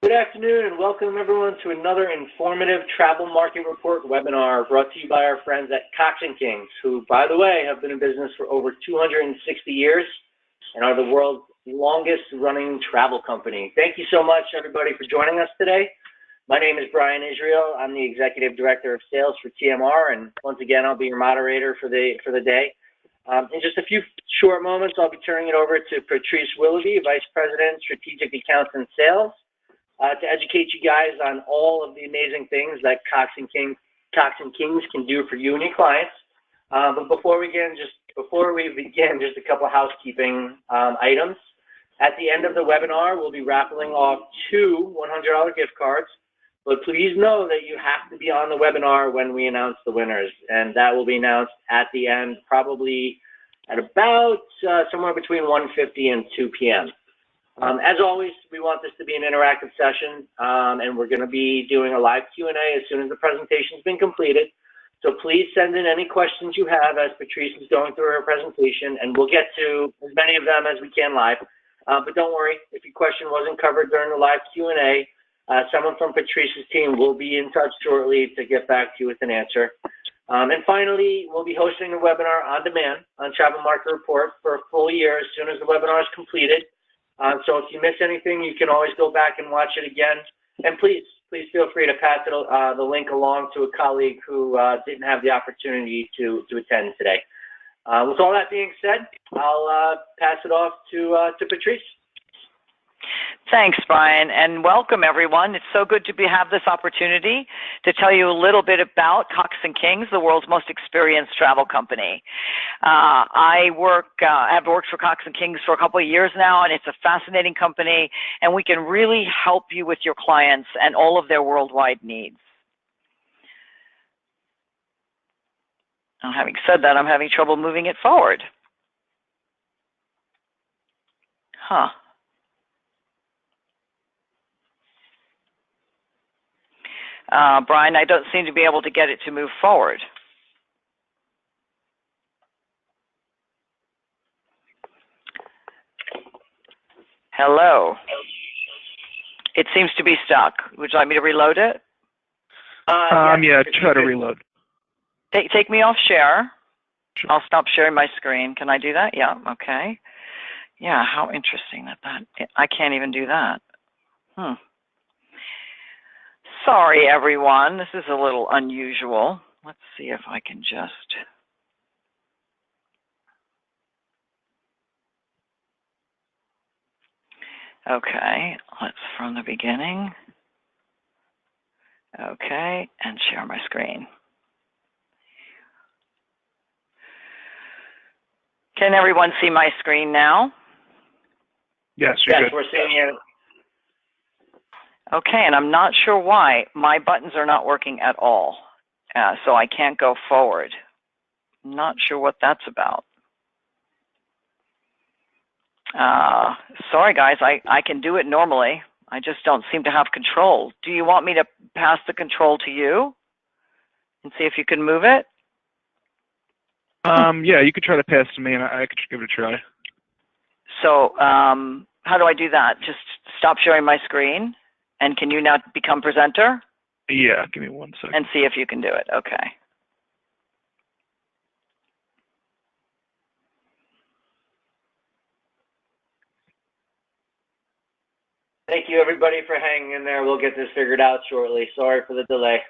Good afternoon and welcome everyone to another informative travel market report webinar brought to you by our friends at Cox & Kings, who, by the way, have been in business for over 260 years and are the world's longest running travel company. Thank you so much, everybody, for joining us today. My name is Brian Israel. I'm the Executive Director of Sales for TMR, and once again, I'll be your moderator for the day. In just a few short moments, I'll be turning it over to Patrice Willoughby, Vice President, Strategic Accounts and Sales, to educate you guys on all of the amazing things that Cox & Kings can do for you and your clients. But before we begin, just a couple of housekeeping items. At the end of the webinar, we'll be raffling off two $100 gift cards. But please know that you have to be on the webinar when we announce the winners, and that will be announced at the end, probably at about somewhere between 1:50 and 2 p.m. As always, we want this to be an interactive session, and we're going to be doing a live Q&A as soon as the presentation's been completed. So please send in any questions you have as Patrice is going through her presentation, and we'll get to as many of them as we can live. But don't worry, if your question wasn't covered during the live Q&A, someone from Patrice's team will be in touch shortly to get back to you with an answer. And finally, we'll be hosting a webinar on demand on Travel Market Report for a full year as soon as the webinar is completed. So if you miss anything, you can always go back and watch it again. And please feel free to pass the link along to a colleague who didn't have the opportunity to attend today. With all that being said, I'll pass it off to Patrice. Thanks, Brian, and welcome, everyone. It's so good to have this opportunity to tell you a little bit about Cox & Kings, the world's most experienced travel company. I have worked for Cox & Kings for a couple of years now, and it's a fascinating company, and we can really help you with your clients and all of their worldwide needs. Now, having said that, I'm having trouble moving it forward. Brian, I don't seem to be able to get it to move forward. Hello. It seems to be stuck. Would you like me to reload it? Yeah, try to reload. Take me off share. Sure. I'll stop sharing my screen. Can I do that? Yeah, okay. Yeah, how interesting that I can't even do that. Sorry, everyone. This is a little unusual. Let's see if I can just... Okay, let's from the beginning. Okay, and share my screen. Can everyone see my screen now? Yes, we're seeing you. Okay, and I'm not sure why. My buttons are not working at all, so I can't go forward. I'm not sure what that's about. Sorry, guys, I can do it normally. I just don't seem to have control. Do you want me to pass the control to you and see if you can move it? Yeah, you could try to pass to me, and I could give it a try. So how do I do that? Just stop sharing my screen? And can you now become presenter? Yeah, give me 1 second. And see if you can do it. Okay. Thank you, everybody, for hanging in there. We'll get this figured out shortly. Sorry for the delay.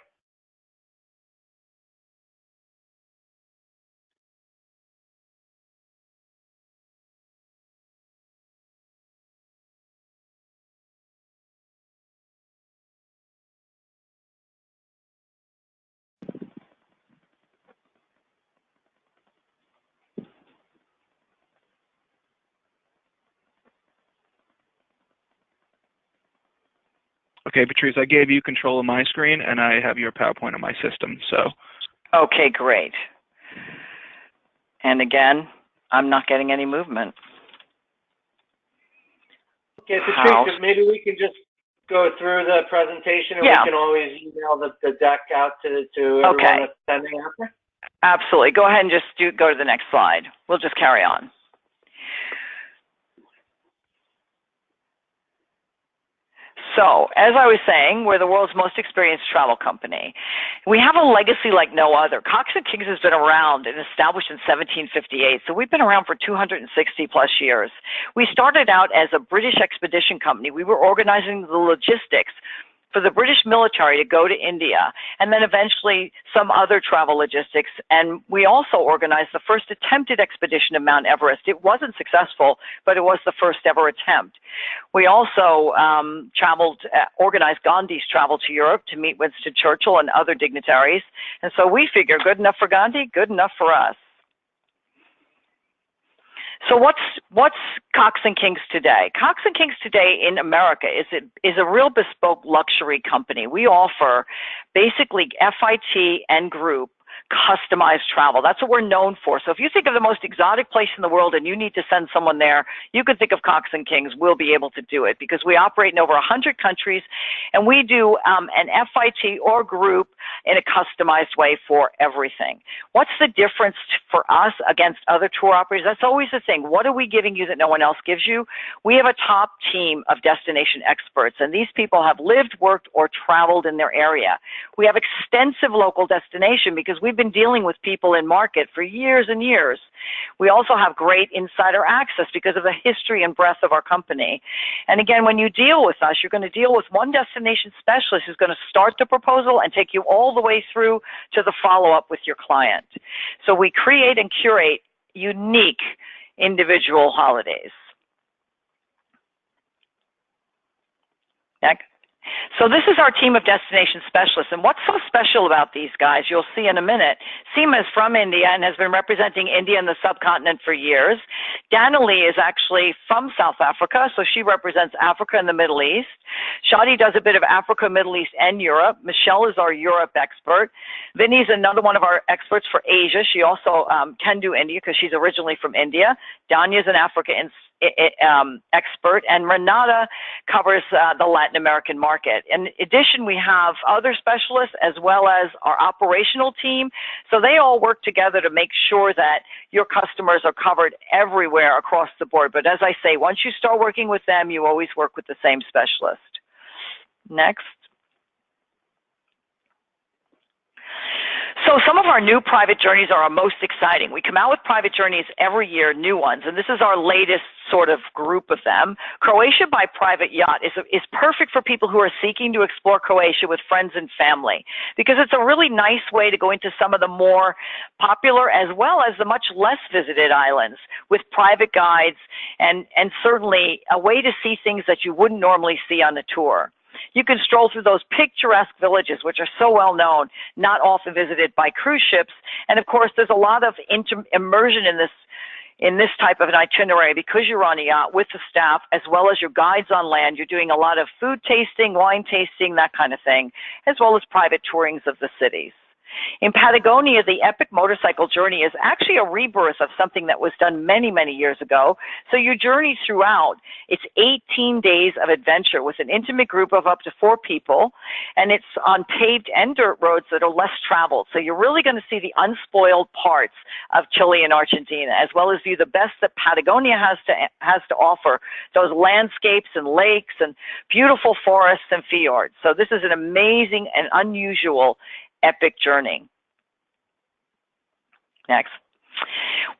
Okay, Patrice, I gave you control of my screen, and I have your PowerPoint on my system, so. Okay, great. And again, I'm not getting any movement. Okay, Patrice, maybe we can just go through the presentation, and we can always email the deck out to everyone that's attending after? Absolutely. Go ahead and just go to the next slide. We'll just carry on. So, as I was saying, we're the world's most experienced travel company. We have a legacy like no other. Cox and Kings has been around and established in 1758, so we've been around for 260 plus years. We started out as a British expedition company. We were organizing the logistics for the British military to go to India, and then eventually some other travel logistics. And we also organized the first attempted expedition to Mount Everest. It wasn't successful, but it was the first ever attempt. We also organized Gandhi's travel to Europe to meet Winston Churchill and other dignitaries. And so we figure good enough for Gandhi, good enough for us. So what's Cox and Kings today? Cox and Kings today in America is a real bespoke luxury company. We offer basically FIT and group customized travel. That's what we're known for. So if you think of the most exotic place in the world and you need to send someone there, you can think of Cox and Kings. We'll be able to do it because we operate in over 100 countries, and we do an FIT or group in a customized way for everything. What's the difference for us against other tour operators? That's always the thing. What are we giving you that no one else gives you? We have a top team of destination experts, and these people have lived, worked, or traveled in their area. We have extensive local destination because we've been dealing with people in market for years and years. We also have great insider access because of the history and breadth of our company. And again, when you deal with us, you're going to deal with one destination specialist who's going to start the proposal and take you all the way through to the follow-up with your client. So we create and curate unique individual holidays. Next. So this is our team of destination specialists, and what's so special about these guys, you'll see in a minute. Seema is from India and has been representing India and the subcontinent for years. Danilee is actually from South Africa, so she represents Africa and the Middle East. Shadi does a bit of Africa, Middle East, and Europe. Michelle is our Europe expert. Vinny's another one of our experts for Asia. She also can do India because she's originally from India. Danya's an Africa expert, and Renata covers the Latin American market. In addition, we have other specialists as well as our operational team. So they all work together to make sure that your customers are covered everywhere across the board. But as I say, once you start working with them, you always work with the same specialist. Next. So some of our new private journeys are our most exciting. We come out with private journeys every year, new ones, and this is our latest sort of group of them. Croatia by private yacht is perfect for people who are seeking to explore Croatia with friends and family because it's a really nice way to go into some of the more popular as well as the much less visited islands with private guides and certainly a way to see things that you wouldn't normally see on the tour. You can stroll through those picturesque villages, which are so well known, not often visited by cruise ships. And of course, there's a lot of immersion in this type of an itinerary because you're on a yacht with the staff as well as your guides on land. You're doing a lot of food tasting, wine tasting, that kind of thing, as well as private tourings of the cities. In Patagonia, the epic motorcycle journey is actually a rebirth of something that was done many, many years ago. So you journey throughout. It's 18 days of adventure with an intimate group of up to 4 people, and it's on paved and dirt roads that are less traveled. So you're really going to see the unspoiled parts of Chile and Argentina, as well as view the best that Patagonia has to offer, those landscapes and lakes and beautiful forests and fjords. So this is an amazing and unusual epic journey. Next.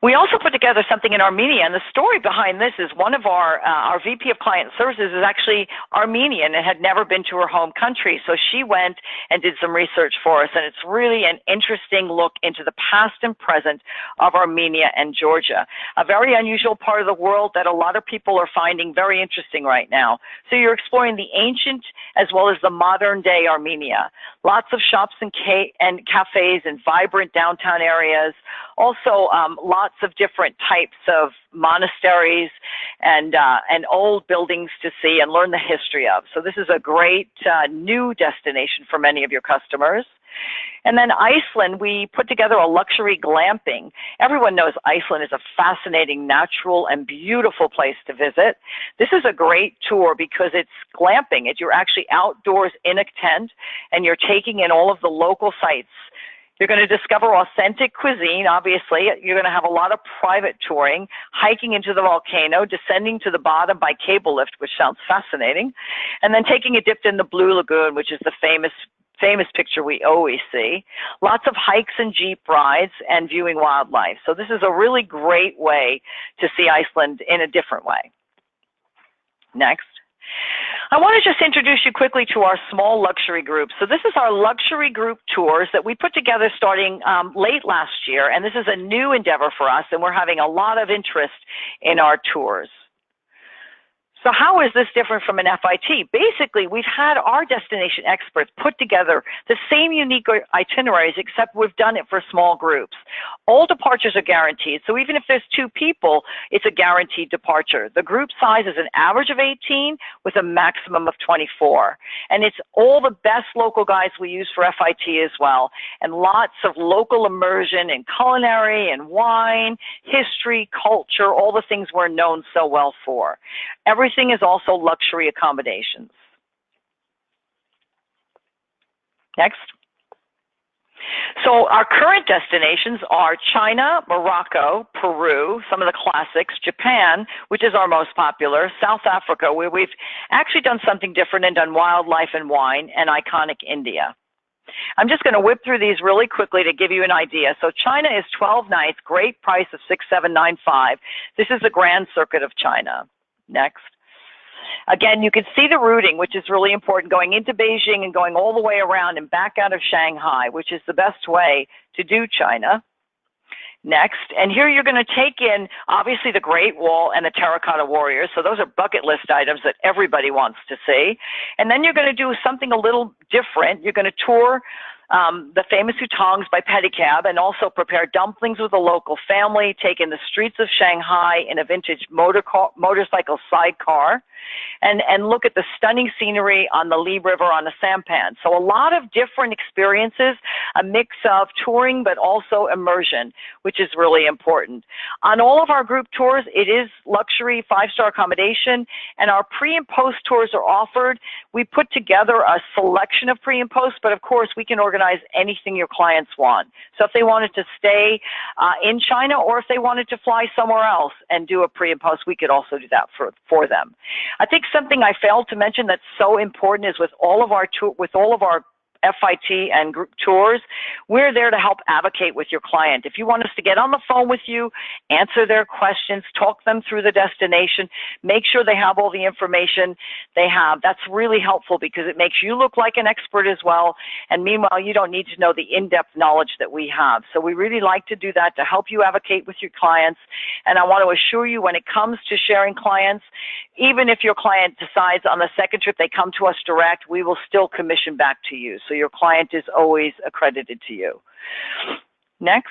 We also put together something in Armenia, and the story behind this is one of our VP of Client Services is actually Armenian and had never been to her home country, so she went and did some research for us, and it's really an interesting look into the past and present of Armenia and Georgia, a very unusual part of the world that a lot of people are finding very interesting right now. So you're exploring the ancient as well as the modern day Armenia. Lots of shops and cafes and vibrant downtown areas. Also, lots of different types of monasteries and old buildings to see and learn the history of. So this is a great new destination for many of your customers. And then Iceland, we put together a luxury glamping. Everyone knows Iceland is a fascinating, natural, and beautiful place to visit. This is a great tour because it's glamping. You're actually outdoors in a tent, and you're taking in all of the local sites You're going to discover authentic cuisine, obviously. You're going to have a lot of private touring, hiking into the volcano, descending to the bottom by cable lift, which sounds fascinating, and then taking a dip in the Blue Lagoon, which is the famous picture we always see. Lots of hikes and jeep rides and viewing wildlife. So this is a really great way to see Iceland in a different way. Next. I want to just introduce you quickly to our small luxury group. So this is our luxury group tours that we put together starting late last year, and this is a new endeavor for us, and we're having a lot of interest in our tours. So how is this different from an FIT? Basically, we've had our destination experts put together the same unique itineraries, except we've done it for small groups. All departures are guaranteed, so even if there's 2 people, it's a guaranteed departure. The group size is an average of 18 with a maximum of 24. And it's all the best local guides we use for FIT as well, and lots of local immersion in culinary and wine, history, culture, all the things we're known so well for. Everything is also luxury accommodations. Next. So our current destinations are China, Morocco, Peru, some of the classics, Japan, which is our most popular, South Africa, where we've actually done something different and done wildlife and wine, and iconic India. I'm just going to whip through these really quickly to give you an idea. So China is 12 nights, great price of $6,795. This is the Grand Circuit of China. Next. Again, you can see the routing, which is really important, going into Beijing and going all the way around and back out of Shanghai, which is the best way to do China. Next, and here you're going to take in, obviously, the Great Wall and the Terracotta Warriors. So those are bucket list items that everybody wants to see. And then you're going to do something a little different. You're going to tour the famous hutongs by pedicab, and also prepare dumplings with a local family, take in the streets of Shanghai in a vintage motorcycle sidecar, and look at the stunning scenery on the Li River on a sampan. So a lot of different experiences, a mix of touring but also immersion, which is really important. On all of our group tours, it is luxury 5-star accommodation, and our pre and post tours are offered. We put together a selection of pre and post, but of course we can organize anything your clients want. So if they wanted to stay in China, or if they wanted to fly somewhere else and do a pre and post, we could also do that for them. I think something I failed to mention that's so important is with all of our FIT and group tours, we're there to help advocate with your client. If you want us to get on the phone with you, answer their questions, talk them through the destination, make sure they have all the information they have, that's really helpful because it makes you look like an expert as well. And meanwhile, you don't need to know the in-depth knowledge that we have. So we really like to do that to help you advocate with your clients. And I want to assure you, when it comes to sharing clients, even if your client decides on the second trip they come to us direct, we will still commission back to you. So your client is always accredited to you. Next.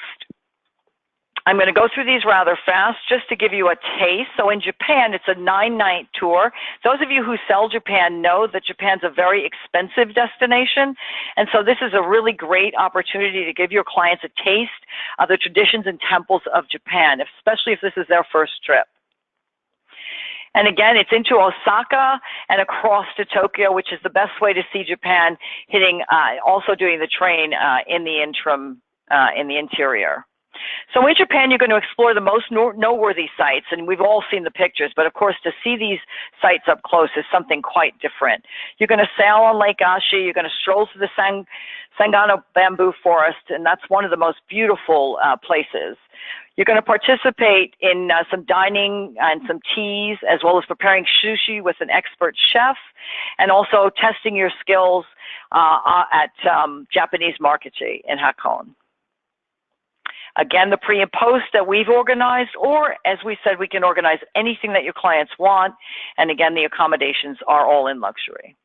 I'm going to go through these rather fast just to give you a taste. So in Japan, it's a 9-night tour. Those of you who sell Japan know that Japan's a very expensive destination. And so this is a really great opportunity to give your clients a taste of the traditions and temples of Japan, especially if this is their first trip. And again, it's into Osaka and across to Tokyo, which is the best way to see Japan, also doing the train in the interim, in the interior. So in Japan, you're going to explore the most noteworthy sites, and we've all seen the pictures, but of course, to see these sites up close is something quite different. You're going to sail on Lake Ashi, you're going to stroll through the Sangano bamboo forest, and that's one of the most beautiful places. You're going to participate in some dining and some teas, as well as preparing sushi with an expert chef, and also testing your skills at Japanese marketing in Hakone. Again, the pre and post that we've organized, or as we said, we can organize anything that your clients want. And again, the accommodations are all in luxury.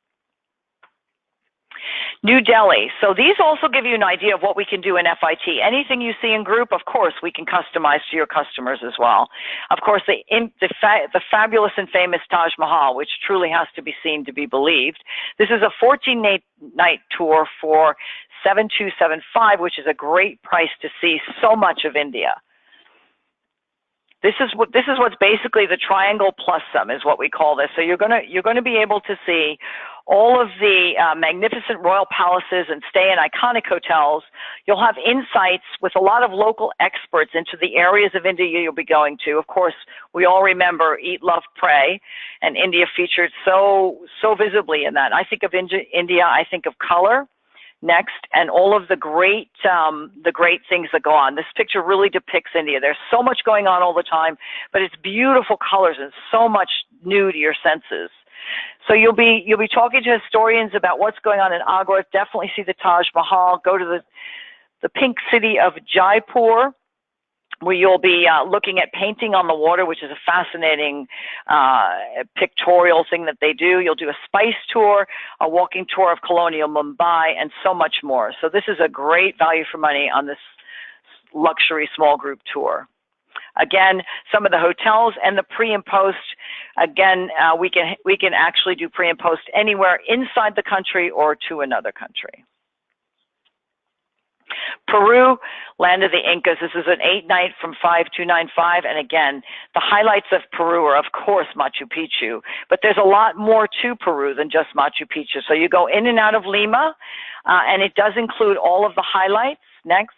New Delhi. So these also give you an idea of what we can do in FIT. Anything you see in group, of course, we can customize to your customers as well. Of course, the fabulous and famous Taj Mahal, which truly has to be seen to be believed. This is a 14-night tour for $7,275, which is a great price to see so much of India. This is what's basically the triangle plus some is what we call this. So you're going to be able to see all of the magnificent royal palaces and stay in iconic hotels. You'll have insights with a lot of local experts into the areas of India you'll be going to. Of course, we all remember Eat, Love, Pray, and India featured so visibly in that. I think of India, I think of color next, and all of the great things that go on. This picture really depicts India. There's so much going on all the time, but it's beautiful colors and so much new to your senses. So you'll be talking to historians about what's going on in Agra. Definitely see the Taj Mahal. Go to the pink city of Jaipur, where you'll be looking at painting on the water, which is a fascinating pictorial thing that they do. You'll do a spice tour, a walking tour of colonial Mumbai, and so much more. So this is a great value for money on this luxury small group tour. Again, some of the hotels and the pre and post, again, we can actually do pre and post anywhere inside the country or to another country. Peru, land of the Incas. This is an 8-night from 5295. And again, the highlights of Peru are, of course, Machu Picchu. But there's a lot more to Peru than just Machu Picchu. So you go in and out of Lima, and it does include all of the highlights. Next.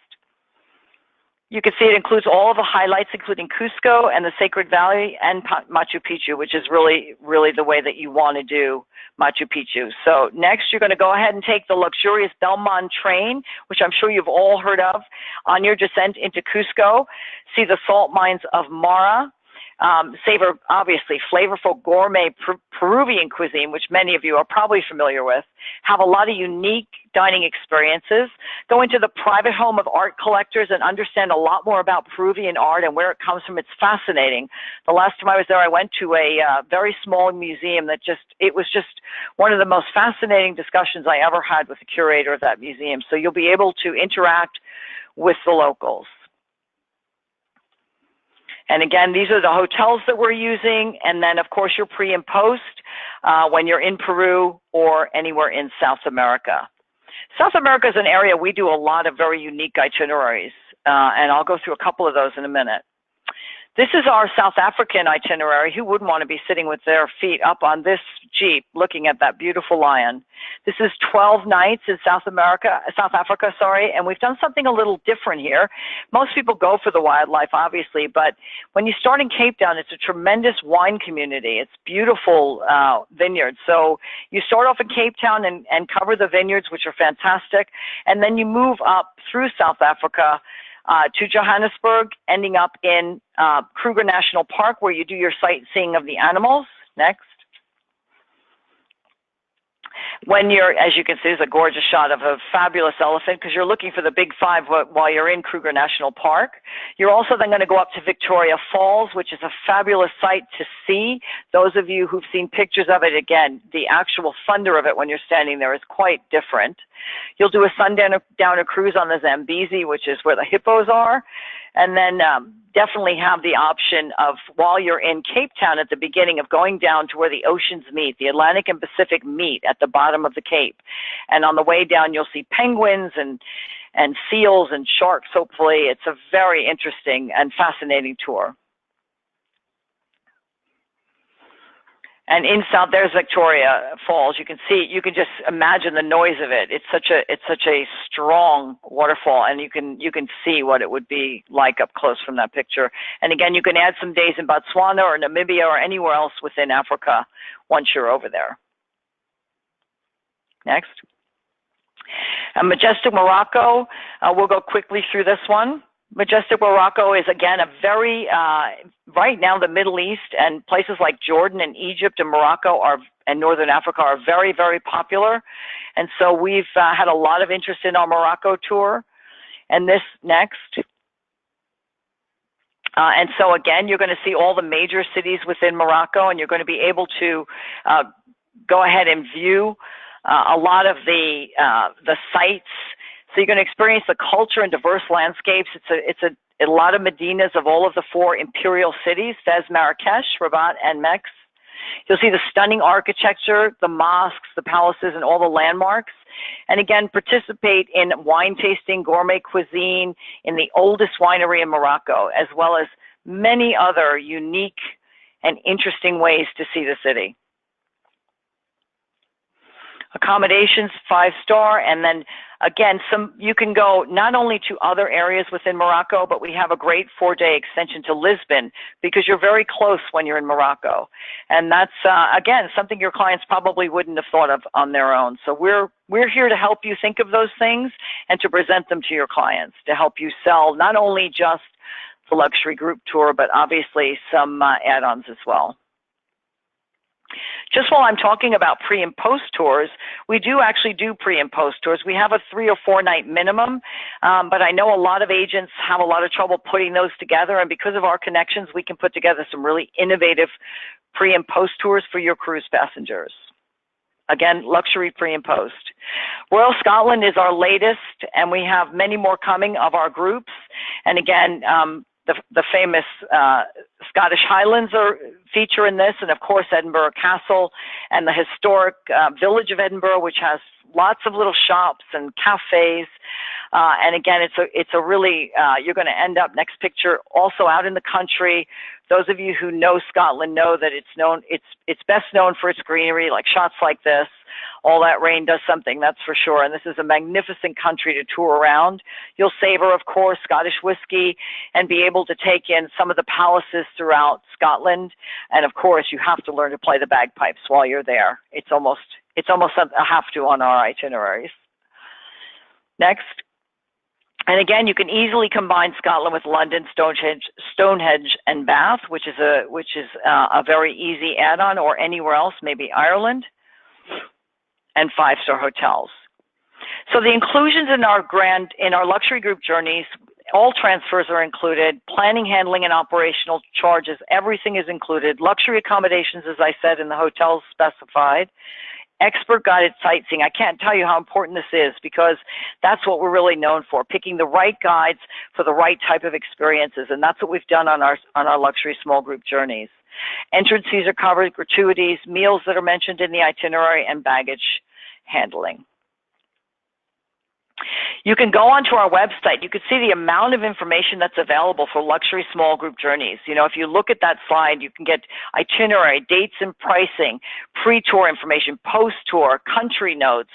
You can see it includes all of the highlights, including Cusco and the Sacred Valley and Machu Picchu, which is really, really the way that you want to do Machu Picchu. So next, you're going to go ahead and take the luxurious Belmont train, which I'm sure you've all heard of, on your descent into Cusco. See the salt mines of Mara. Savor, obviously, flavorful gourmet Peruvian cuisine, which many of you are probably familiar with. Have a lot of unique dining experiences. Go into the private home of art collectors and understand a lot more about Peruvian art and where it comes from. It's fascinating. The last time I was there, I went to a very small museum that it was just one of the most fascinating discussions I ever had with the curator of that museum. So you'll be able to interact with the locals. And again, these are the hotels that we're using. And then, of course, your pre and post when you're in Peru or anywhere in South America. South America is an area we do a lot of very unique itineraries. And I'll go through a couple of those in a minute. This is our South African itinerary. Who wouldn't want to be sitting with their feet up on this Jeep looking at that beautiful lion? This is 12 nights in South Africa, and we've done something a little different here. Most people go for the wildlife, obviously, but when you start in Cape Town, it's a tremendous wine community. It's beautiful vineyards. So you start off in Cape Town and cover the vineyards, which are fantastic, and then you move up through South Africa to Johannesburg, ending up in Kruger National Park, where you do your sightseeing of the animals. Next. When you're, as you can see, there's a gorgeous shot of a fabulous elephant because you're looking for the big five while you're in Kruger National Park. You're also then going to go up to Victoria Falls, which is a fabulous sight to see. Those of you who've seen pictures of it, again, the actual thunder of it when you're standing there is quite different. You'll do a sundowner cruise on the Zambezi, which is where the hippos are. And then definitely have the option of, while you're in Cape Town at the beginning, of going down to where the oceans meet, the Atlantic and Pacific meet at the bottom of the Cape. And on the way down, you'll see penguins and seals and sharks, hopefully. It's a very interesting and fascinating tour. And in South, there's Victoria Falls. You can see, you can just imagine the noise of it. It's such a strong waterfall, and you can see what it would be like up close from that picture. And again, you can add some days in Botswana or Namibia or anywhere else within Africa once you're over there. Next. Majestic Morocco. We'll go quickly through this one. Majestic Morocco is, again, a very, right now the Middle East and places like Jordan and Egypt and Morocco and Northern Africa are very, very popular. And so we've had a lot of interest in our Morocco tour. And this next. And so, again, you're going to see all the major cities within Morocco, and you're going to be able to go ahead and view a lot of the sites. So you're going to experience the culture and diverse landscapes. It's a lot of Medinas of all of the 4 imperial cities, Fez, Marrakesh, Rabat, and Mex. You'll see the stunning architecture, the mosques, the palaces, and all the landmarks. And again, participate in wine tasting, gourmet cuisine in the oldest winery in Morocco, as well as many other unique and interesting ways to see the city. Accommodations, 5-star, and then again, you can go not only to other areas within Morocco, but we have a great 4-day extension to Lisbon because you're very close when you're in Morocco. And that's, again, something your clients probably wouldn't have thought of on their own. So we're here to help you think of those things and to present them to your clients to help you sell not only just the luxury group tour, but obviously some add-ons as well. Just while I'm talking about pre and post tours, we do actually do pre and post tours. We have a 3 or 4 night minimum, but I know a lot of agents have a lot of trouble putting those together, and because of our connections, we can put together some really innovative pre and post tours for your cruise passengers. Again, luxury pre and post. Royal Scotland is our latest, and we have many more coming of our groups. And again, the famous Scottish Highlands are feature in this, and of course Edinburgh Castle and the historic village of Edinburgh, which has lots of little shops and cafes. And again, it's a really, you're going to end up, next picture, also out in the country. Those of you who know Scotland know that it's best known for its greenery, like shots like this. All that rain does something, that's for sure. And this is a magnificent country to tour around. You'll savor, of course, Scottish whiskey and be able to take in some of the palaces throughout Scotland. And of course, you have to learn to play the bagpipes while you're there. It's almost a have to on our itineraries. Next. And again, you can easily combine Scotland with London, Stonehenge, and Bath, which is a very easy add-on, or anywhere else, maybe Ireland, and 5-star hotels. So the inclusions in our luxury group journeys, all transfers are included, planning, handling, and operational charges, everything is included. Luxury accommodations, as I said, in the hotels specified. Expert guided sightseeing. I can't tell you how important this is because that's what we're really known for, picking the right guides for the right type of experiences. And that's what we've done on our luxury small group journeys. Entrance fees are covered, gratuities, meals that are mentioned in the itinerary, and baggage handling. You can go onto our website. You can see the amount of information that's available for luxury small group journeys. You know, if you look at that slide, you can get itinerary, dates and pricing, pre-tour information, post-tour, country notes,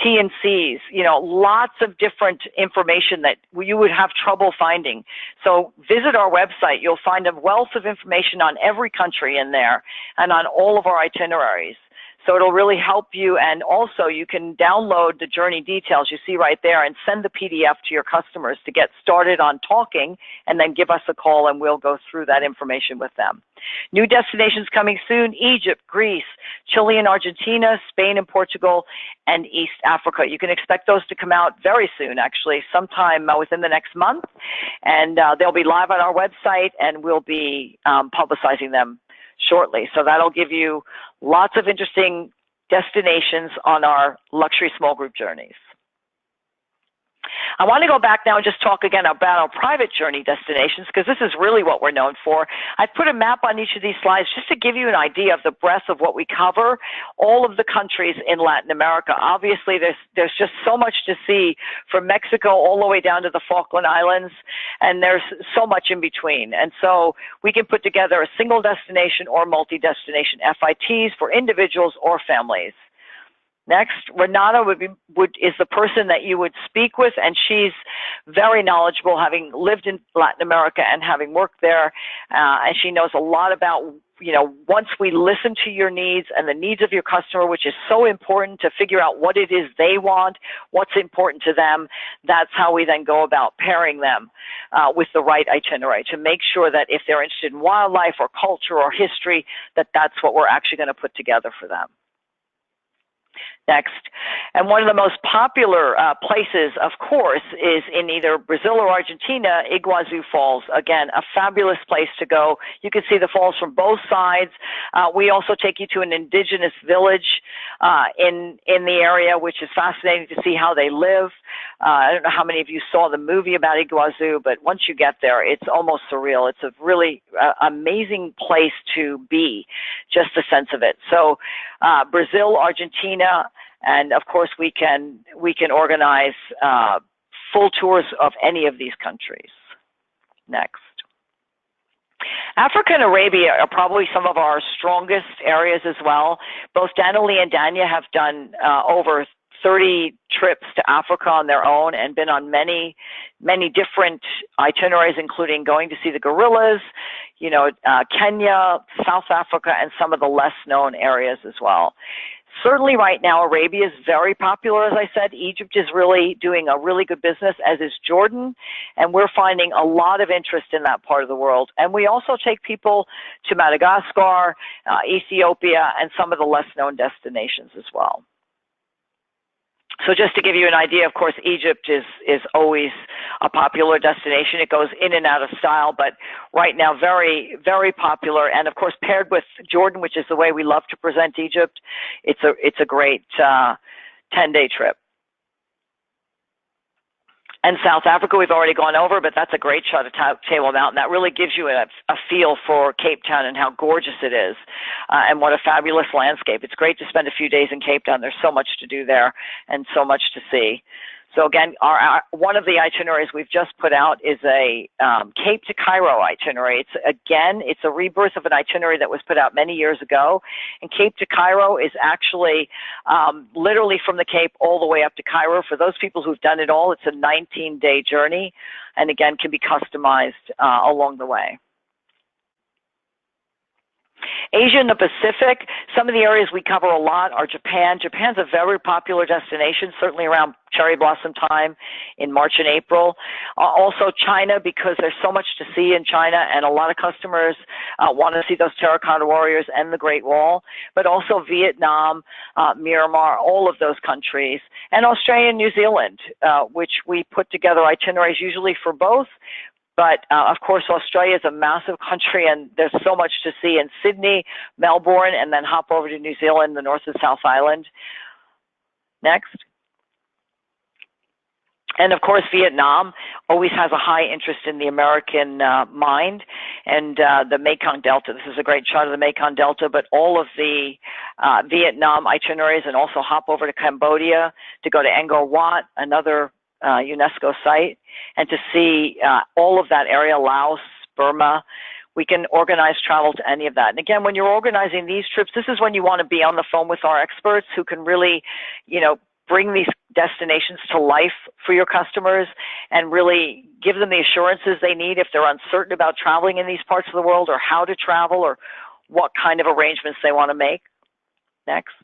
T&Cs, you know, lots of different information that you would have trouble finding. So visit our website. You'll find a wealth of information on every country in there and on all of our itineraries. So it'll really help you, and also you can download the journey details you see right there and send the PDF to your customers to get started on talking, and then give us a call and we'll go through that information with them. New destinations coming soon: Egypt, Greece, Chile and Argentina, Spain and Portugal, and East Africa. You can expect those to come out very soon, actually, sometime within the next month, and they'll be live on our website, and we'll be publicizing them shortly. So that'll give you lots of interesting destinations on our luxury small group journeys. I want to go back now and just talk again about our private journey destinations, because this is really what we're known for. I've put a map on each of these slides just to give you an idea of the breadth of what we cover, all of the countries in Latin America. Obviously, there's just so much to see, from Mexico all the way down to the Falkland Islands, and there's so much in between. And so we can put together a single destination or multi-destination FITs for individuals or families. Next, Renata is the person that you would speak with, and she's very knowledgeable, having lived in Latin America and having worked there, and she knows a lot about, you know, once we listen to your needs and the needs of your customer, which is so important to figure out what it is they want, what's important to them, that's how we then go about pairing them with the right itinerary to make sure that if they're interested in wildlife or culture or history, that's what we're actually going to put together for them. Next, and one of the most popular places, of course, is in either Brazil or Argentina, Iguazu Falls. Again, a fabulous place to go. You can see the falls from both sides. We also take you to an indigenous village in the area, which is fascinating to see how they live. I don't know how many of you saw the movie about Iguazu, but once you get there, it's almost surreal. It's a really amazing place to be, just the sense of it. So Brazil, Argentina, and of course we can organize full tours of any of these countries. Next. Africa and Arabia are probably some of our strongest areas as well. Both Danilee and Danya have done over 30 trips to Africa on their own and been on many, many different itineraries, including going to see the gorillas, Kenya, South Africa, and some of the less known areas as well. Certainly right now, Arabia is very popular, as I said. Egypt is really doing a really good business, as is Jordan, and we're finding a lot of interest in that part of the world. And we also take people to Madagascar, Ethiopia, and some of the less known destinations as well. So just to give you an idea, of course, Egypt is always a popular destination. It goes in and out of style, but right now very, very popular. And of course, paired with Jordan, which is the way we love to present Egypt, it's a great 10-day trip. And South Africa, we've already gone over, but that's a great shot of Table Mountain. That really gives you a feel for Cape Town and how gorgeous it is, and what a fabulous landscape. It's great to spend a few days in Cape Town. There's so much to do there and so much to see. So again, one of the itineraries we've just put out is a Cape to Cairo itinerary. It's a rebirth of an itinerary that was put out many years ago. And Cape to Cairo is actually literally from the Cape all the way up to Cairo. For those people who've done it all, it's a 19-day journey, and again, can be customized along the way. Asia and the Pacific, some of the areas we cover a lot are Japan. Japan's a very popular destination, certainly around cherry blossom time in March and April. Also China, because there's so much to see in China, and a lot of customers want to see those terracotta warriors and the Great Wall, but also Vietnam, Myanmar, all of those countries, and Australia and New Zealand, which we put together itineraries usually for both. But, of course, Australia is a massive country, and there's so much to see in Sydney, Melbourne, and then hop over to New Zealand, the North and South Island. Next. And, of course, Vietnam always has a high interest in the American mind, and the Mekong Delta. This is a great shot of the Mekong Delta, but all of the Vietnam itineraries, and also hop over to Cambodia to go to Angkor Wat, another UNESCO site, and to see all of that area, Laos, Burma. We can organize travel to any of that. And again, when you're organizing these trips, this is when you want to be on the phone with our experts who can really, bring these destinations to life for your customers and really give them the assurances they need if they're uncertain about traveling in these parts of the world, or how to travel, or what kind of arrangements they want to make. Next.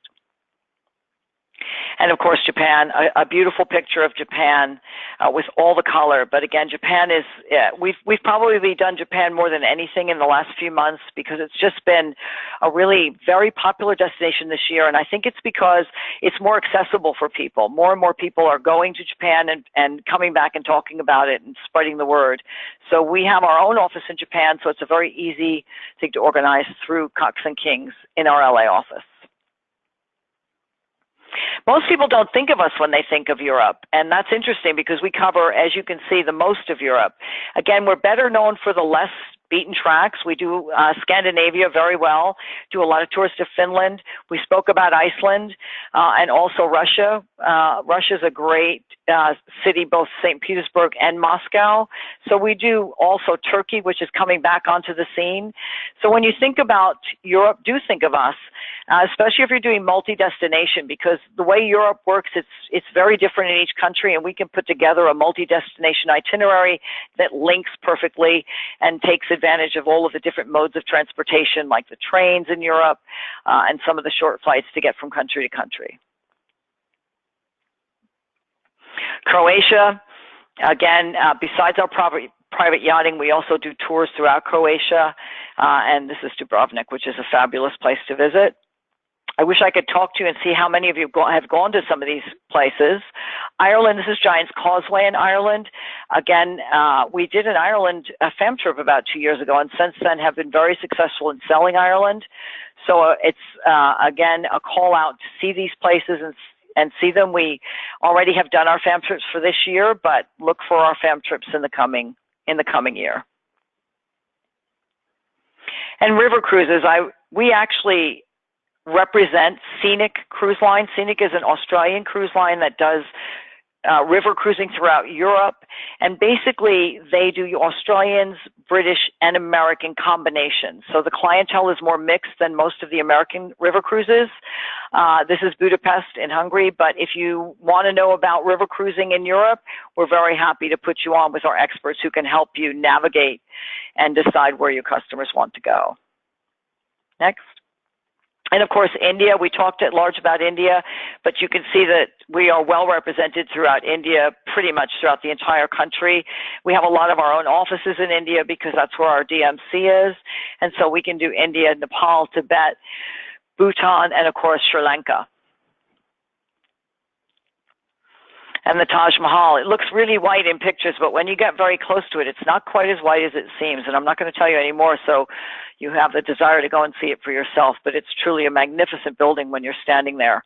And of course, Japan, a beautiful picture of Japan with all the color. But again, Japan is, we've probably done Japan more than anything in the last few months, because it's just been a really very popular destination this year. And I think it's because it's more accessible for people. More and more people are going to Japan and coming back and talking about it and spreading the word. So we have our own office in Japan, so it's a very easy thing to organize through Cox & Kings in our LA office. Most people don't think of us when they think of Europe, and that's interesting because we cover, as you can see, the most of Europe. Again, we're better known for the less beaten tracks. We do Scandinavia very well, do a lot of tours to Finland. We spoke about Iceland and also Russia. Russia's a great city, both St. Petersburg and Moscow. So we do also Turkey, which is coming back onto the scene. So when you think about Europe, do think of us, especially if you're doing multi-destination, because the way Europe works, it's very different in each country, and we can put together a multi-destination itinerary that links perfectly and takes advantage of all of the different modes of transportation, like the trains in Europe and some of the short flights to get from country to country. Croatia, again, besides our private yachting, we also do tours throughout Croatia, and this is Dubrovnik, which is a fabulous place to visit. I wish I could talk to you and see how many of you have gone to some of these places. Ireland, this is Giant's Causeway in Ireland. Again, we did an Ireland fam trip about 2 years ago, and since then have been very successful in selling Ireland. So it's, again, a call out to see these places and see them. We already have done our fam trips for this year, but look for our fam trips in the coming year. And river cruises, we actually represent Scenic Cruise Line. Scenic is an Australian cruise line that does river cruising throughout Europe, and basically they do Australians, British, and American combinations. So the clientele is more mixed than most of the American river cruises. This is Budapest in Hungary, but if you want to know about river cruising in Europe, we're very happy to put you on with our experts who can help you navigate and decide where your customers want to go. Next. And of course, India, we talked at large about India, but you can see that we are well represented throughout India, pretty much throughout the entire country. We have a lot of our own offices in India because that's where our DMC is. And so we can do India, Nepal, Tibet, Bhutan, and of course, Sri Lanka. And the Taj Mahal, it looks really white in pictures, but when you get very close to it, it's not quite as white as it seems. And I'm not going to tell you any more, so you have the desire to go and see it for yourself. But it's truly a magnificent building when you're standing there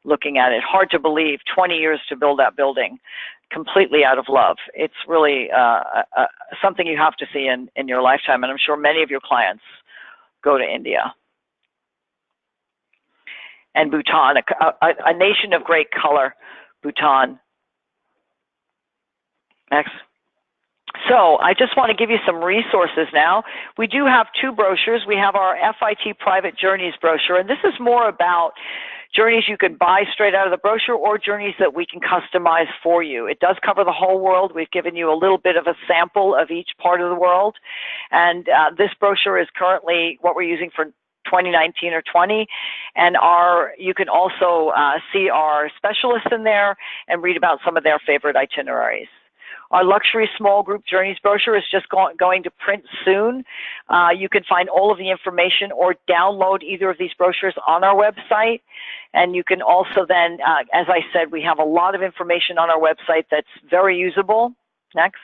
looking at it. Hard to believe, 20 years to build that building, completely out of love. It's really something you have to see in your lifetime, and I'm sure many of your clients go to India. And Bhutan, a nation of great color, Bhutan. Next. So I just want to give you some resources now. We do have two brochures. We have our FIT Private Journeys brochure, and this is more about journeys you can buy straight out of the brochure or journeys that we can customize for you. It does cover the whole world. We've given you a little bit of a sample of each part of the world, and this brochure is currently what we're using for 2019 or 20, and you can also see our specialists in there and read about some of their favorite itineraries. Our luxury small group journeys brochure is just going to print soon. You can find all of the information or download either of these brochures on our website. And you can also then, as I said, we have a lot of information on our website that's very usable. Next.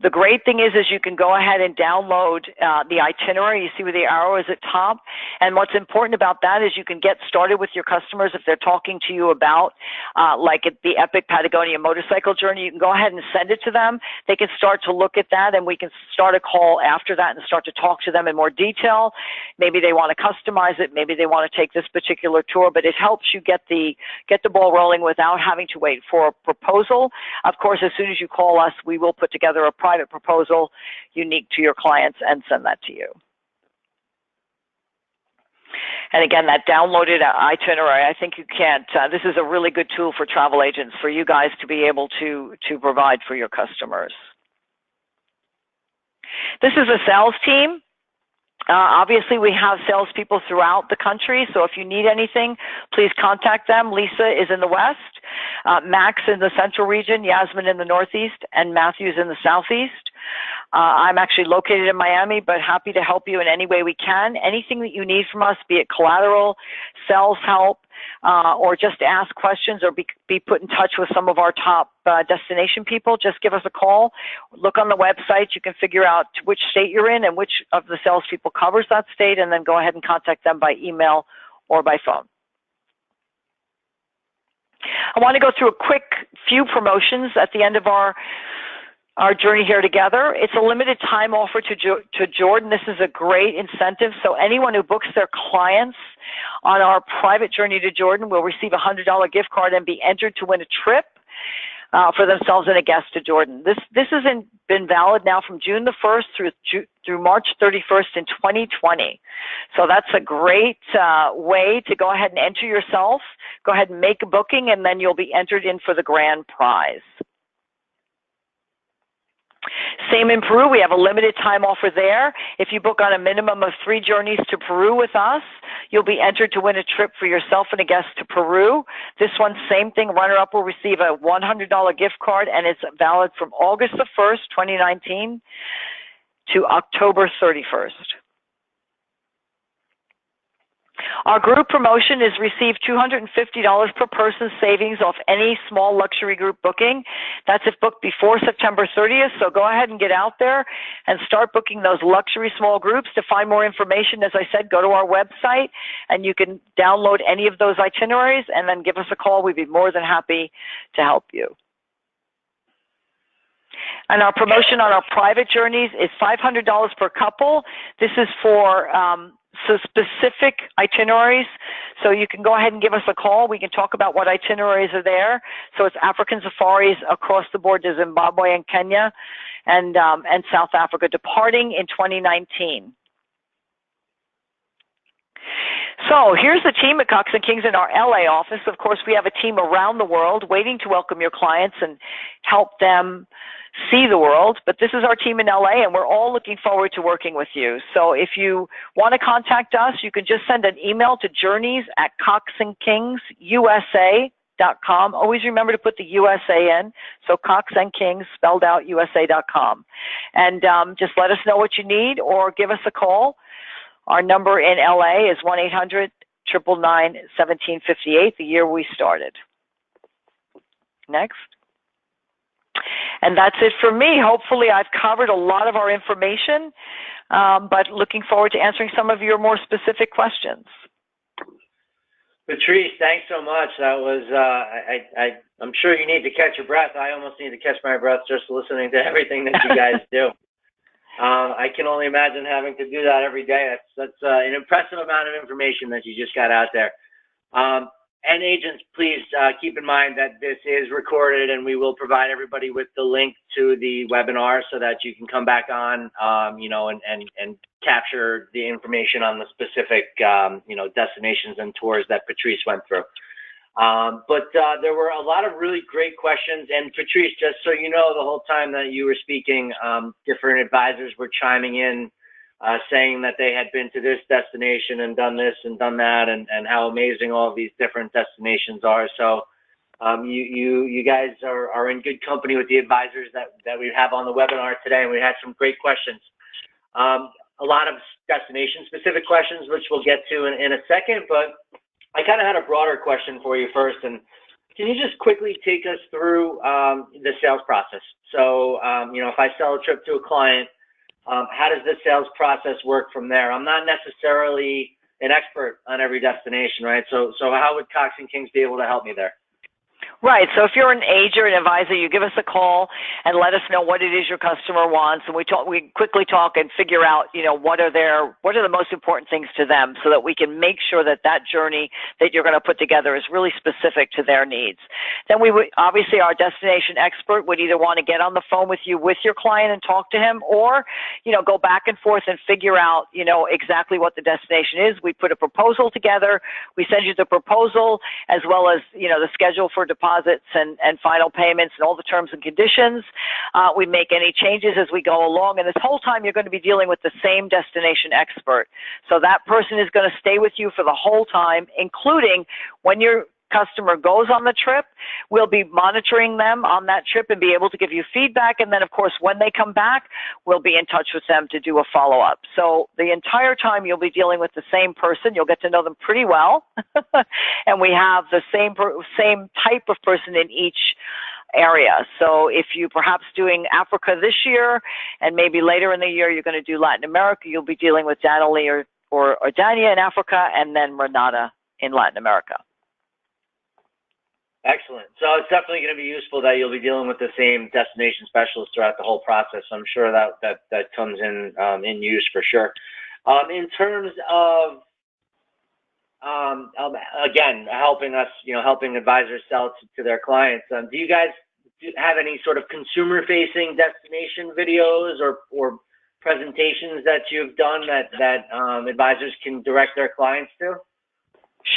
The great thing is you can go ahead and download the itinerary. You see where the arrow is at top. And what's important about that is you can get started with your customers if they're talking to you about, like at the Epic Patagonia motorcycle journey. You can go ahead and send it to them. They can start to look at that, and we can start a call after that and start to talk to them in more detail. Maybe they want to customize it. Maybe they want to take this particular tour, but it helps you get the ball rolling without having to wait for a proposal. Of course, as soon as you call us, we will put together a private proposal unique to your clients and send that to you. And again, that downloaded itinerary, I think you can't, this is a really good tool for travel agents, for you guys to be able to provide for your customers. This is a sales team. Obviously, we have salespeople throughout the country, so if you need anything, please contact them. Lisa is in the West, Max in the Central region, Yasmin in the Northeast, and Matthew's in the Southeast. I'm actually located in Miami, but happy to help you in any way we can. Anything that you need from us, be it collateral, sales help, or just ask questions or be put in touch with some of our top destination people, just give us a call. Look on the website. You can figure out which state you're in and which of the salespeople covers that state, and then go ahead and contact them by email or by phone. I want to go through a quick few promotions at the end of our journey here together. It's a limited time offer to Jordan. This is a great incentive. So anyone who books their clients on our private journey to Jordan will receive a $100 gift card and be entered to win a trip for themselves and a guest to Jordan. This has been valid now from June the 1st through March 31st in 2020. So that's a great way to go ahead and enter yourself. Go ahead and make a booking, and then you'll be entered in for the grand prize. Same in Peru. We have a limited time offer there. If you book on a minimum of 3 journeys to Peru with us, you'll be entered to win a trip for yourself and a guest to Peru. This one, same thing. Runner-up will receive a $100 gift card, and it's valid from August the 1st, 2019 to October 31st. Our group promotion is receive $250 per person savings off any small luxury group booking. That's if booked before September 30th, so go ahead and get out there and start booking those luxury small groups. To find more information, as I said, go to our website, and you can download any of those itineraries and then give us a call. We'd be more than happy to help you. And our promotion on our private journeys is $500 per couple. This is for so specific itineraries. So you can go ahead and give us a call. We can talk about what itineraries are there. So it's African safaris across the board to Zimbabwe and Kenya and South Africa, departing in 2019. So here's the team at Cox & Kings in our LA office. Of course, we have a team around the world waiting to welcome your clients and help them see the world. But this is our team in LA, and we're all looking forward to working with you. So if you want to contact us, you can just send an email to journeys@coxandkingsusa.com. Always remember to put the USA in, so Cox and Kings spelled out USA.com. And just let us know what you need or give us a call. Our number in LA is 1-800-999-1758, the year we started. Next. And that's it for me. Hopefully I've covered a lot of our information, but looking forward to answering some of your more specific questions. Patrice, thanks so much. That was, I'm sure you need to catch your breath. I almost need to catch my breath just listening to everything that you guys do. I can only imagine having to do that every day. That's an impressive amount of information that you just got out there. And agents, please keep in mind that this is recorded, and we will provide everybody with the link to the webinar so that you can come back on, and capture the information on the specific, destinations and tours that Patrice went through. But there were a lot of really great questions. And Patrice, just so you know, the whole time that you were speaking, different advisors were chiming in, saying that they had been to this destination and done this and done that, and how amazing all of these different destinations are. So you guys are in good company with the advisors that we have on the webinar today, and we had some great questions. A lot of destination-specific questions, which we'll get to in a second, but I kind of had a broader question for you first, and can you just quickly take us through the sales process? So, if I sell a trip to a client, how does the sales process work from there? I'm not necessarily an expert on every destination, right? So how would Cox & Kings be able to help me there? Right. So if you're an agent or an advisor, you give us a call and let us know what it is your customer wants, and we quickly talk and figure out, what are the most important things to them, so that we can make sure that journey that you're going to put together is really specific to their needs. Then we would, obviously, our destination expert would either want to get on the phone with you with your client and talk to him, or, go back and forth and figure out, exactly what the destination is. We put a proposal together. We send you the proposal as well as, the schedule for deposits and final payments and all the terms and conditions. We make any changes as we go along, and this whole time you're going to be dealing with the same destination expert. So that person is going to stay with you for the whole time, including when your customer goes on the trip. We'll be monitoring them on that trip and be able to give you feedback. And then, of course, when they come back, we'll be in touch with them to do a follow-up. So the entire time you'll be dealing with the same person. You'll get to know them pretty well. And we have the same type of person in each area. So if you perhaps doing Africa this year, and maybe later in the year you're going to do Latin America, you'll be dealing with Danielle or Dania in Africa, and then Renata in Latin America. Excellent. So it's definitely going to be useful that you'll be dealing with the same destination specialist throughout the whole process. I'm sure that comes in use for sure. In terms of again, helping us, helping advisors sell to their clients, do you guys have any sort of consumer-facing destination videos or presentations that you've done that advisors can direct their clients to?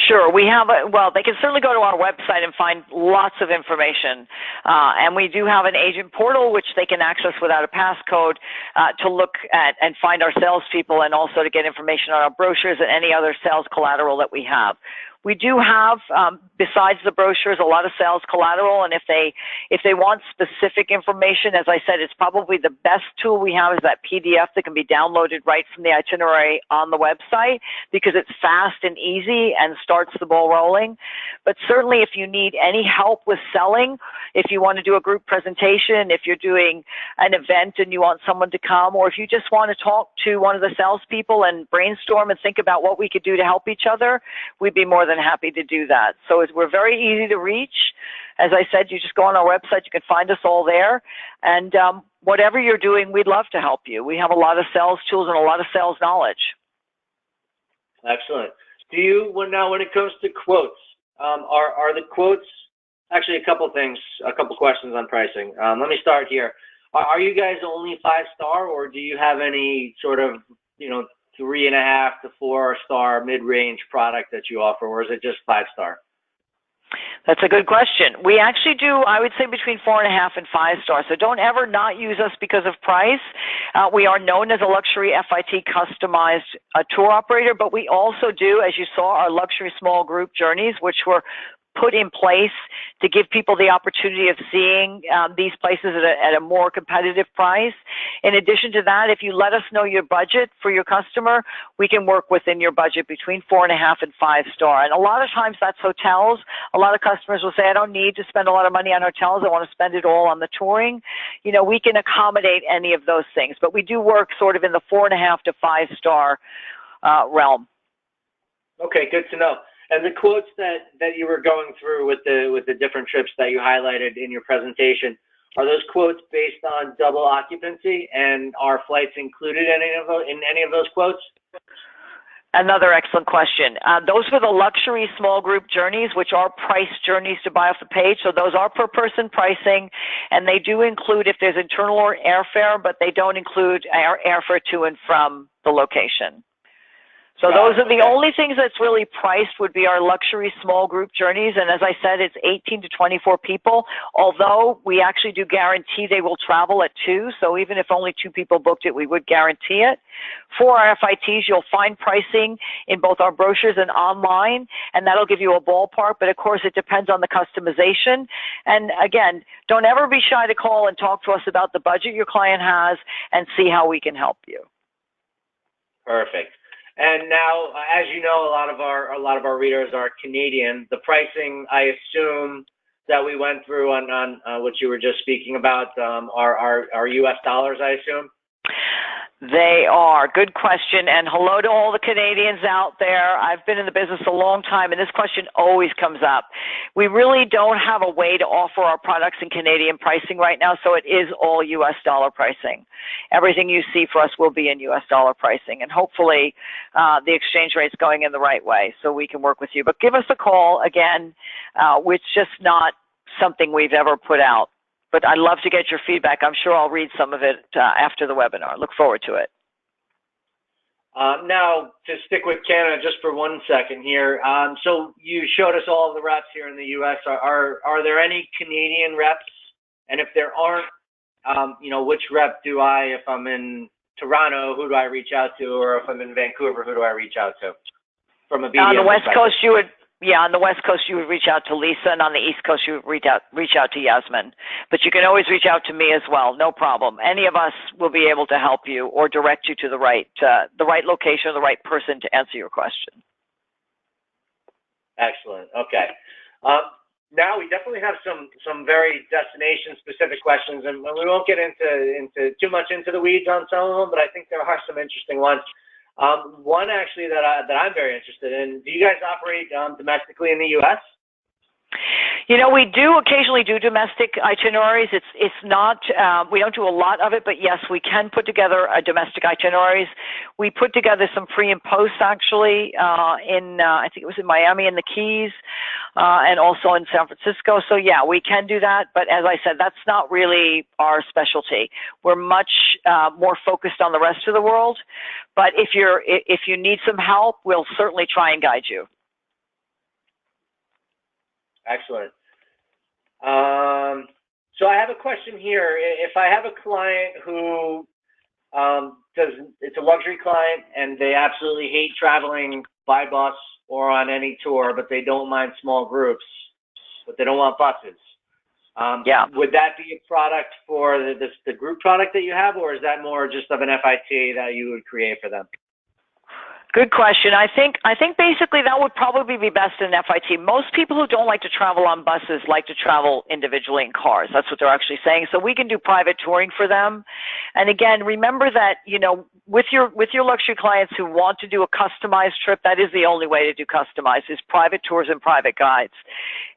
Sure. We have, they can certainly go to our website and find lots of information. And we do have an agent portal, which they can access without a passcode to look at and find our salespeople, and also to get information on our brochures and any other sales collateral that we have. We do have, besides the brochures, a lot of sales collateral, and if they want specific information, as I said, it's probably the best tool we have is that PDF that can be downloaded right from the itinerary on the website, because it's fast and easy and starts the ball rolling. But certainly if you need any help with selling, if you want to do a group presentation, if you're doing an event and you want someone to come, or if you just want to talk to one of the salespeople and brainstorm and think about what we could do to help each other, we'd be more than happy to do that. So we're very easy to reach. As I said, you just go on our website, you can find us all there. And whatever you're doing, we'd love to help you. We have a lot of sales tools and a lot of sales knowledge. Excellent. when it comes to quotes, are the quotes, actually a couple things, a couple questions on pricing. Let me start here. Are you guys only 5-star, or do you have any sort of, 3.5 to 4-star mid-range product that you offer, or is it just 5-star? That's a good question. We actually do, I would say, between 4.5 and 5 stars. So don't ever not use us because of price. We are known as a luxury FIT customized tour operator, but we also do, as you saw, our luxury small group journeys, which were put in place to give people the opportunity of seeing these places at a more competitive price. In addition to that, if you let us know your budget for your customer, we can work within your budget between 4.5 and 5-star. And a lot of times that's hotels. A lot of customers will say, I don't need to spend a lot of money on hotels. I want to spend it all on the touring. We can accommodate any of those things, but we do work sort of in the 4.5 to 5-star realm. Okay, good to know. And the quotes that you were going through with the different trips that you highlighted in your presentation, are those quotes based on double occupancy, and are flights included in any of those quotes? Another excellent question. Those were the luxury small group journeys, which are priced journeys to buy off the page. So those are per person pricing, and they do include if there's internal or airfare, but they don't include airfare to and from the location. So those are the only things that's really priced would be our luxury small group journeys. And as I said, it's 18 to 24 people, although we actually do guarantee they will travel at 2. So even if only 2 people booked it, we would guarantee it. For our FITs, you'll find pricing in both our brochures and online, and that'll give you a ballpark. But of course, it depends on the customization. And again, don't ever be shy to call and talk to us about the budget your client has and see how we can help you. Perfect. And now, as you know, a lot of our readers are Canadian. The pricing, I assume, that we went through on what you were just speaking about are U.S. dollars, I assume? They are. Good question. And hello to all the Canadians out there. I've been in the business a long time, and this question always comes up. We really don't have a way to offer our products in Canadian pricing right now, so it is all U.S. dollar pricing. Everything you see for us will be in U.S. dollar pricing, and hopefully the exchange rate's going in the right way so we can work with you. But give us a call, again, it's just not something we've ever put out. But I'd love to get your feedback. I'm sure I'll read some of it after the webinar. Look forward to it. Now, to stick with Canada just for 1 second here. So you showed us all the reps here in the U.S. Are there any Canadian reps? And if there aren't, which rep do if I'm in Toronto, who do I reach out to? Or if I'm in Vancouver, who do I reach out to? From a BDM on the West perspective? Coast, on the West Coast, you would reach out to Lisa, and on the East Coast, you would reach out to Yasmin. But you can always reach out to me as well, no problem. Any of us will be able to help you or direct you to the right location or the right person to answer your question. Excellent. Okay. Now we definitely have some very destination-specific questions, and we won't get into too much into the weeds on some of them, but I think there are some interesting ones. One actually that I'm very interested in. Do you guys operate domestically in the U.S.? We do occasionally do domestic itineraries. It's not, we don't do a lot of it, but yes, we can put together domestic itineraries. We put together some pre and posts actually I think it was in Miami and the Keys, and also in San Francisco. So yeah, we can do that. But as I said, that's not really our specialty. We're much more focused on the rest of the world. But if you need some help, we'll certainly try and guide you. Excellent. So I have a question here. If I have a client who it's a luxury client and they absolutely hate traveling by bus or on any tour, but they don't mind small groups, but they don't want buses. Would that be a product for the group product that you have, or is that more just of an FIT that you would create for them? Good question. I think basically that would probably be best in FIT. Most people who don't like to travel on buses like to travel individually in cars. That's what they're actually saying. So we can do private touring for them. And again, remember that, with your luxury clients who want to do a customized trip, that is the only way to do customized, is private tours and private guides.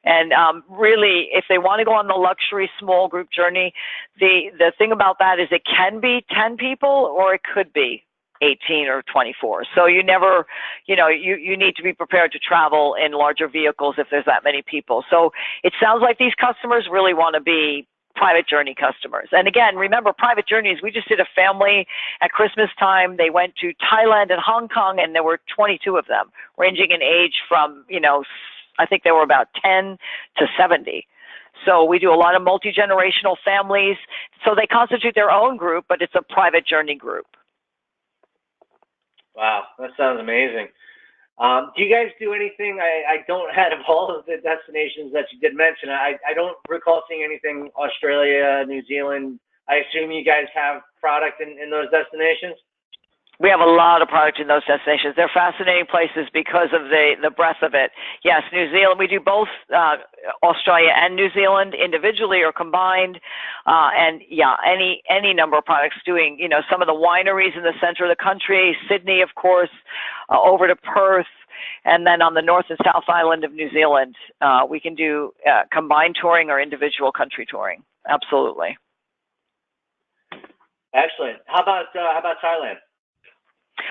And really, if they want to go on the luxury small group journey, the thing about that is it can be 10 people or it could be 18 or 24. So you never, you need to be prepared to travel in larger vehicles if there's that many people. So it sounds like these customers really want to be private journey customers. And again, remember, private journeys, we just did a family at Christmas time. They went to Thailand and Hong Kong, and there were 22 of them, ranging in age from, I think they were about 10 to 70. So we do a lot of multi-generational families. So they constitute their own group, but it's a private journey group. Wow, that sounds amazing. Do you guys do anything? I don't have all of the destinations that you did mention. I don't recall seeing anything Australia, New Zealand. I assume you guys have product in those destinations? We have a lot of product in those destinations. They're fascinating places because of the breadth of it. Yes, New Zealand, we do both Australia and New Zealand individually or combined. And yeah, any number of products doing, some of the wineries in the center of the country, Sydney, of course, over to Perth, and then on the North and South Island of New Zealand, we can do combined touring or individual country touring. Absolutely. Excellent. How about Thailand?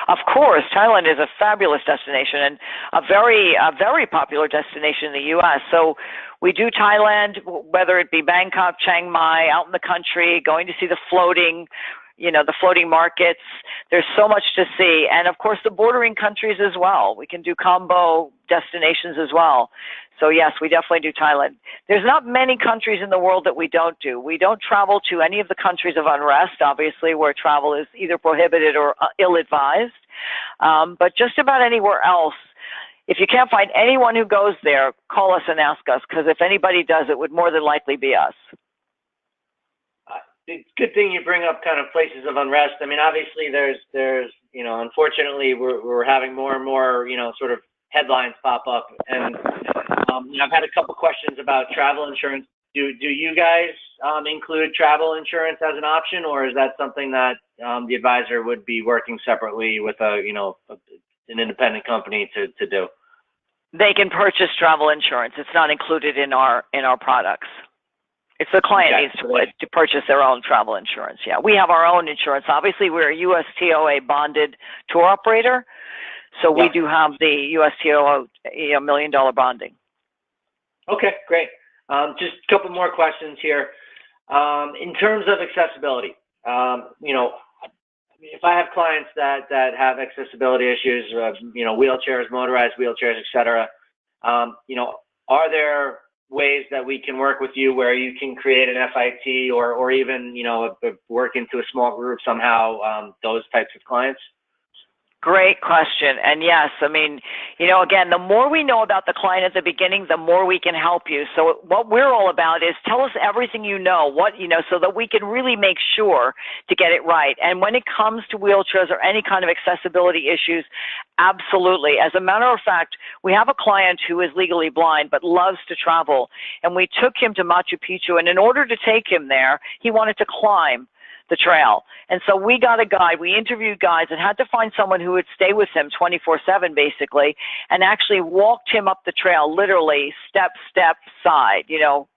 Of course, Thailand is a fabulous destination and a very popular destination in the U.S. So we do Thailand, whether it be Bangkok, Chiang Mai, out in the country, going to see the floating markets. There's so much to see. And of course, the bordering countries as well. We can do combo destinations as well. So yes, we definitely do Thailand. There's not many countries in the world that we don't do. We don't travel to any of the countries of unrest, obviously, where travel is either prohibited or ill-advised. But just about anywhere else, if you can't find anyone who goes there, call us and ask us, because if anybody does, it would more than likely be us. It's a good thing you bring up kind of places of unrest. I mean, obviously there's unfortunately we're having more and more, sort of headlines pop up. And I've had a couple questions about travel insurance. Do you guys include travel insurance as an option, or is that something that the advisor would be working separately with an independent company to do? They can purchase travel insurance. It's not included in our products. It's the client needs to purchase their own travel insurance. Yeah, we have our own insurance. Obviously, we're a USTOA bonded tour operator, so we do have the USTOA $1 million bonding. Okay, great. Just a couple more questions here. In terms of accessibility, if I have clients that have accessibility issues, wheelchairs, motorized wheelchairs, et cetera, are there ways that we can work with you where you can create an FIT or even, work into a small group somehow, those types of clients? Great question. And yes, I mean, again, the more we know about the client at the beginning, the more we can help you. So what we're all about is tell us everything so that we can really make sure to get it right. And when it comes to wheelchairs or any kind of accessibility issues, absolutely. As a matter of fact, we have a client who is legally blind but loves to travel, and we took him to Machu Picchu, and in order to take him there, he wanted to climb the trail. And so we got a guide, we interviewed guides and had to find someone who would stay with him 24/7 basically, and actually walked him up the trail, literally step, side,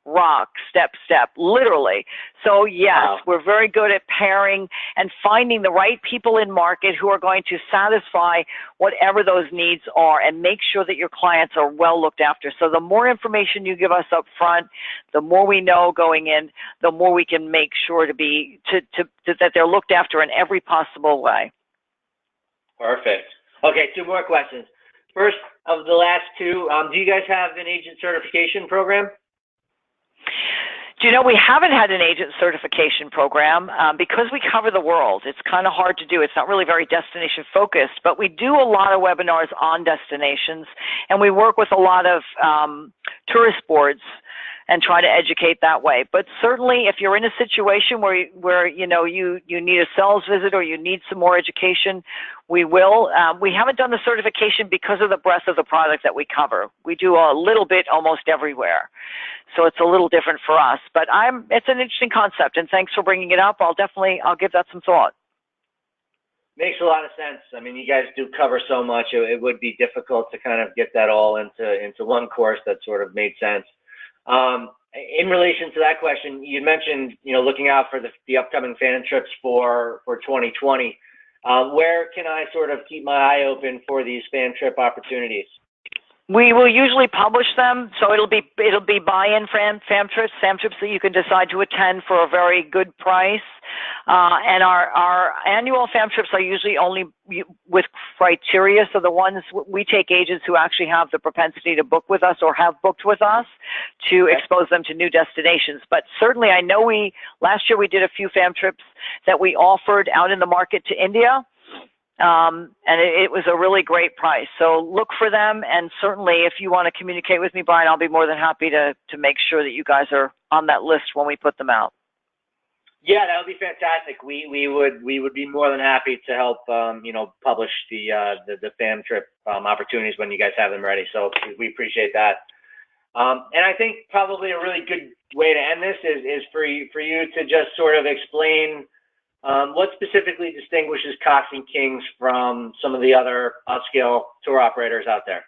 rock, step, literally. So yes, wow. We're very good at pairing and finding the right people in market who are going to satisfy whatever those needs are and make sure that your clients are well looked after. So the more information you give us up front, the more we know going in, the more we can make sure that they're looked after in every possible way. Perfect. Okay, 2 more questions. First, of the last 2, do you guys have an agent certification program? We haven't had an agent certification program because we cover the world. It's kind of hard to do. It's not really very destination focused, but we do a lot of webinars on destinations, and we work with a lot of tourist boards and try to educate that way. But certainly if you're in a situation where you need a sales visit or you need some more education, we will. We haven't done the certification because of the breadth of the product that we cover. We do a little bit almost everywhere. So it's a little different for us, but it's an interesting concept, and thanks for bringing it up. I'll give that some thought. Makes a lot of sense. I mean, you guys do cover so much. It would be difficult to kind of get that all into one course that sort of made sense. In relation to that question, you mentioned, looking out for the upcoming fan trips for 2020. Where can I sort of keep my eye open for these fan trip opportunities? We will usually publish them, so it'll be buy-in fam trips that you can decide to attend for a very good price. And our annual fam trips are usually only with criteria. So the ones we take agents who actually have the propensity to book with us or have booked with us to expose them to new destinations. But certainly, I know last year we did a few fam trips that we offered out in the market to India. And it was a really great price. So look for them, and certainly if you want to communicate with me, Brian, I'll be more than happy to make sure that you guys are on that list when we put them out. Yeah, that would be fantastic. We would be more than happy to help publish the fam trip opportunities when you guys have them ready. So we appreciate that. And I think probably a really good way to end this is for you to just sort of explain what specifically distinguishes Cox and Kings from some of the other upscale tour operators out there?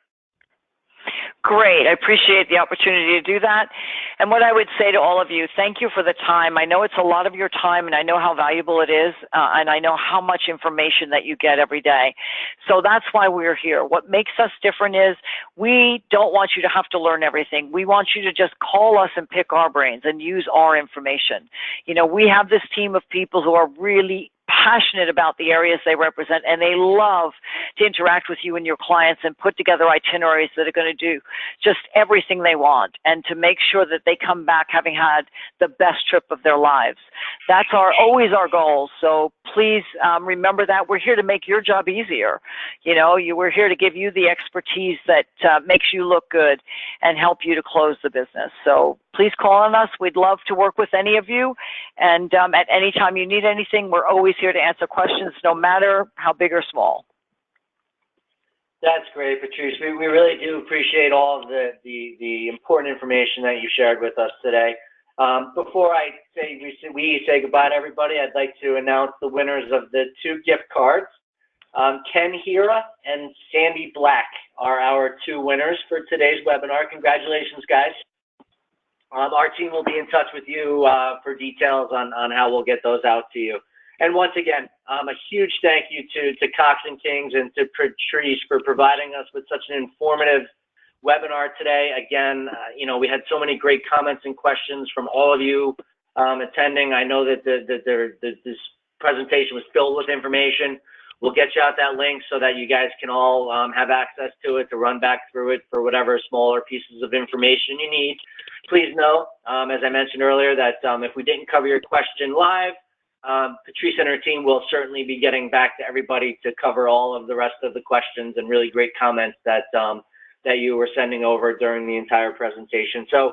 Great. I appreciate the opportunity to do that. And what I would say to all of you, thank you for the time. I know it's a lot of your time, and I know how valuable it is, and I know how much information that you get every day. So that's why we're here. What makes us different is we don't want you to have to learn everything. We want you to just call us and pick our brains and use our information. You know, we have this team of people who are really passionate about the areas they represent, and they love to interact with you and your clients and put together itineraries that are going to do just everything they want and to make sure that they come back having had the best trip of their lives. That's always our goal. So please remember that we're here to make your job easier. You know, we're here to give you the expertise that makes you look good and help you to close the business. So please call on us. We'd love to work with any of you. And at any time you need anything, we're always here to answer questions, no matter how big or small. That's great, Patrice. We really do appreciate all of the important information that you shared with us today. Before we say goodbye to everybody, I'd like to announce the winners of the 2 gift cards. Ken Hira and Sandy Black are our 2 winners for today's webinar. Congratulations, guys. Our team will be in touch with you for details on how we'll get those out to you. And once again, a huge thank you to Cox and Kings and to Patrice for providing us with such an informative webinar today. Again, we had so many great comments and questions from all of you attending. I know that this presentation was filled with information. We'll get you out that link so that you guys can all have access to it to run back through it for whatever smaller pieces of information you need. Please know, as I mentioned earlier, that if we didn't cover your question live, Patrice and her team will certainly be getting back to everybody to cover all of the rest of the questions and really great comments that you were sending over during the entire presentation. So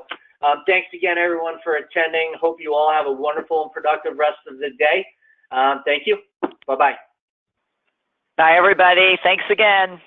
thanks again, everyone, for attending. Hope you all have a wonderful and productive rest of the day. Thank you. Bye-bye. Bye, everybody. Thanks again.